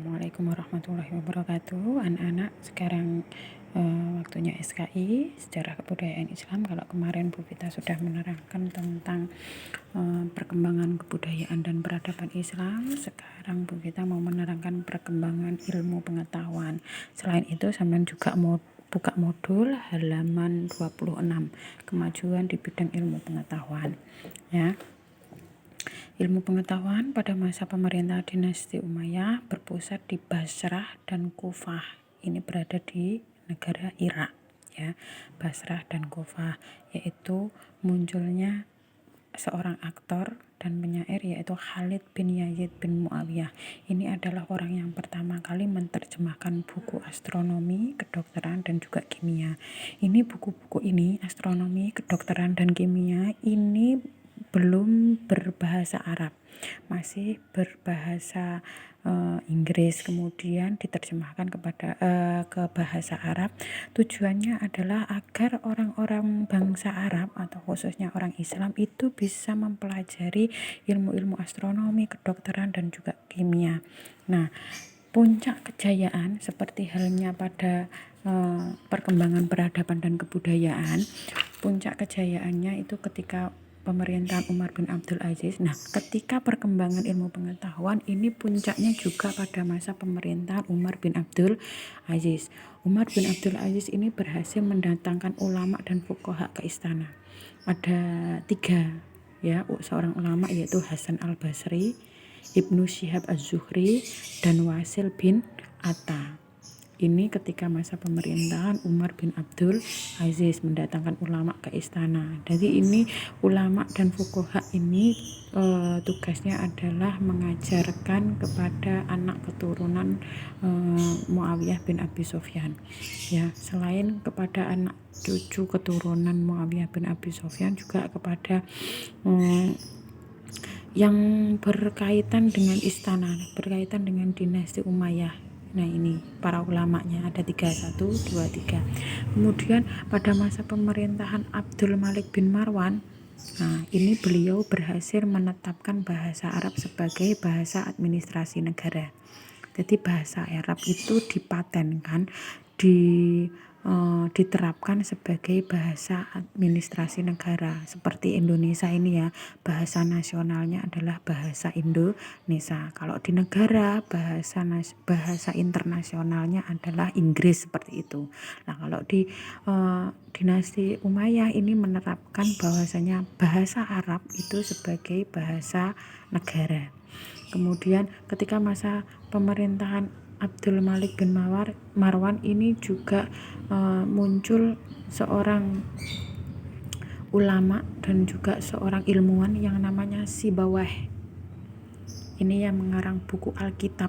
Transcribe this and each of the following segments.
Assalamualaikum warahmatullahi wabarakatuh. Anak-anak sekarang waktunya SKI Sejarah Kebudayaan Islam. Kalau kemarin Bu Vita sudah menerangkan tentang perkembangan kebudayaan dan peradaban Islam, sekarang Bu Vita mau menerangkan perkembangan ilmu pengetahuan. Selain itu sampean juga mau buka modul halaman 26, kemajuan di bidang ilmu pengetahuan, ya. Ilmu pengetahuan pada masa pemerintah dinasti Umayyah berpusat di Basrah dan Kufah. Ini berada di negara Irak, ya. Basrah dan Kufah, yaitu munculnya seorang aktor dan penyair yaitu Khalid bin Yazid bin Muawiyah. Ini adalah orang yang pertama kali menerjemahkan buku astronomi, kedokteran dan juga kimia. Ini buku-buku ini, astronomi, kedokteran dan kimia, ini belum berbahasa Arab, masih berbahasa Inggris, kemudian diterjemahkan ke bahasa Arab. Tujuannya adalah agar orang-orang bangsa Arab atau khususnya orang Islam itu bisa mempelajari ilmu-ilmu astronomi, kedokteran dan juga kimia. Nah, puncak kejayaan seperti halnya pada perkembangan peradaban dan kebudayaan, puncak kejayaannya itu ketika pemerintahan Umar bin Abdul Aziz. Nah, ketika perkembangan ilmu pengetahuan ini puncaknya juga pada masa pemerintahan Umar bin Abdul Aziz. Umar bin Abdul Aziz ini berhasil mendatangkan ulama dan fuqaha ke istana. Ada 3, ya, seorang ulama yaitu Hasan al-Basri, Ibnu Syihab az-Zuhri, dan Wasil bin Atta. Ini ketika masa pemerintahan Umar bin Abdul Aziz mendatangkan ulama ke istana. Jadi ini ulama dan fuqaha ini tugasnya adalah mengajarkan kepada anak keturunan Muawiyah bin Abi Sufyan. Ya, selain kepada anak cucu keturunan Muawiyah bin Abi Sufyan, juga kepada yang berkaitan dengan istana, berkaitan dengan dinasti Umayyah. Nah, ini para ulamanya ada 3, 1, 2, 3. Kemudian pada masa pemerintahan Abdul Malik bin Marwan, nah ini beliau berhasil menetapkan bahasa Arab sebagai bahasa administrasi negara. Jadi bahasa Arab itu dipatenkan, diterapkan sebagai bahasa administrasi negara. Seperti Indonesia ini, ya, bahasa nasionalnya adalah bahasa Indonesia. Kalau di negara bahasa internasionalnya adalah Inggris, seperti itu. Nah, kalau di dinasti Umayyah ini menerapkan bahwasanya bahasa Arab itu sebagai bahasa negara. Kemudian ketika masa pemerintahan Abdul Malik bin Marwan ini juga muncul seorang ulama dan juga seorang ilmuwan yang namanya Sibawah. Ini yang mengarang buku Alkitab,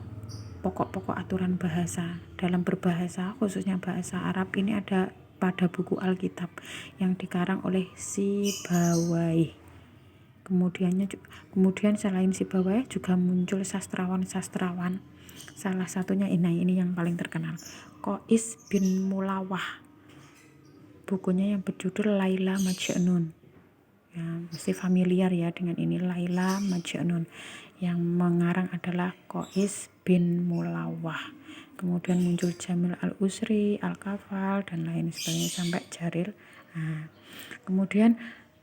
pokok-pokok aturan bahasa. Dalam berbahasa, khususnya bahasa Arab, ini ada pada buku Alkitab yang dikarang oleh Sibawah. Kemudian selain Sibawah juga muncul sastrawan-sastrawan. Salah satunya ini yang paling terkenal, Qais bin Mulawah. Bukunya yang berjudul Laila Majnun. Ya, mesti familiar ya dengan ini, Laila Majnun. Yang mengarang adalah Qais bin Mulawah. Kemudian muncul Jamil al-Usri, Al-Kafal dan lain sebagainya sampai Jaril. Nah, kemudian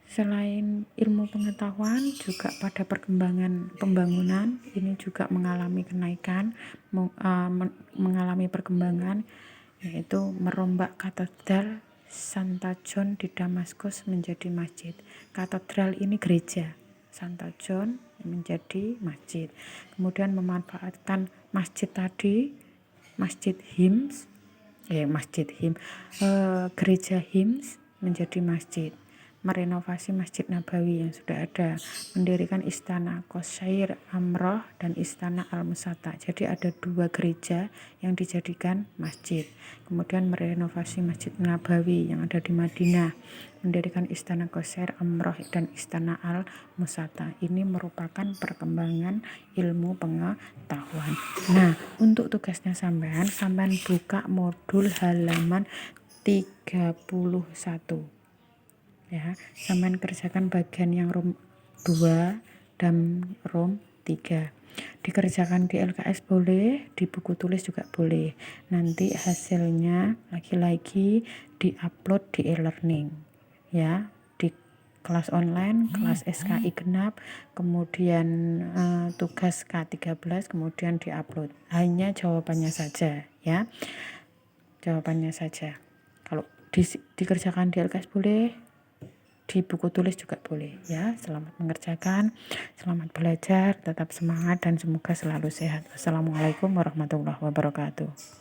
selain ilmu pengetahuan, juga pada perkembangan pembangunan ini juga mengalami kenaikan, mengalami perkembangan, yaitu merombak katedral Santa John di Damaskus menjadi masjid. Katedral ini gereja, Santa John menjadi masjid. Kemudian memanfaatkan masjid tadi, gereja Hims menjadi masjid. Merenovasi Masjid Nabawi yang sudah ada, mendirikan Istana Qusyair Amroh dan Istana Al-Musata. Jadi ada 2 gereja yang dijadikan masjid. Kemudian merenovasi Masjid Nabawi yang ada di Madinah, mendirikan Istana Qusyair Amroh dan Istana Al-Musata. Ini merupakan perkembangan ilmu pengetahuan. Nah, untuk tugasnya sampean buka modul halaman 31. Ya, sampean kerjakan bagian yang room 2 dan room 3. Dikerjakan di LKS boleh, di buku tulis juga boleh. Nanti hasilnya lagi-lagi diupload di e-learning ya, di kelas online, kelas SKI genap, kemudian tugas K13, kemudian diupload. Hanya jawabannya saja ya. Jawabannya saja. Kalau dikerjakan di LKS boleh, di buku tulis juga boleh ya. Selamat mengerjakan, selamat belajar, tetap semangat dan semoga selalu sehat. Wassalamualaikum warahmatullahi wabarakatuh.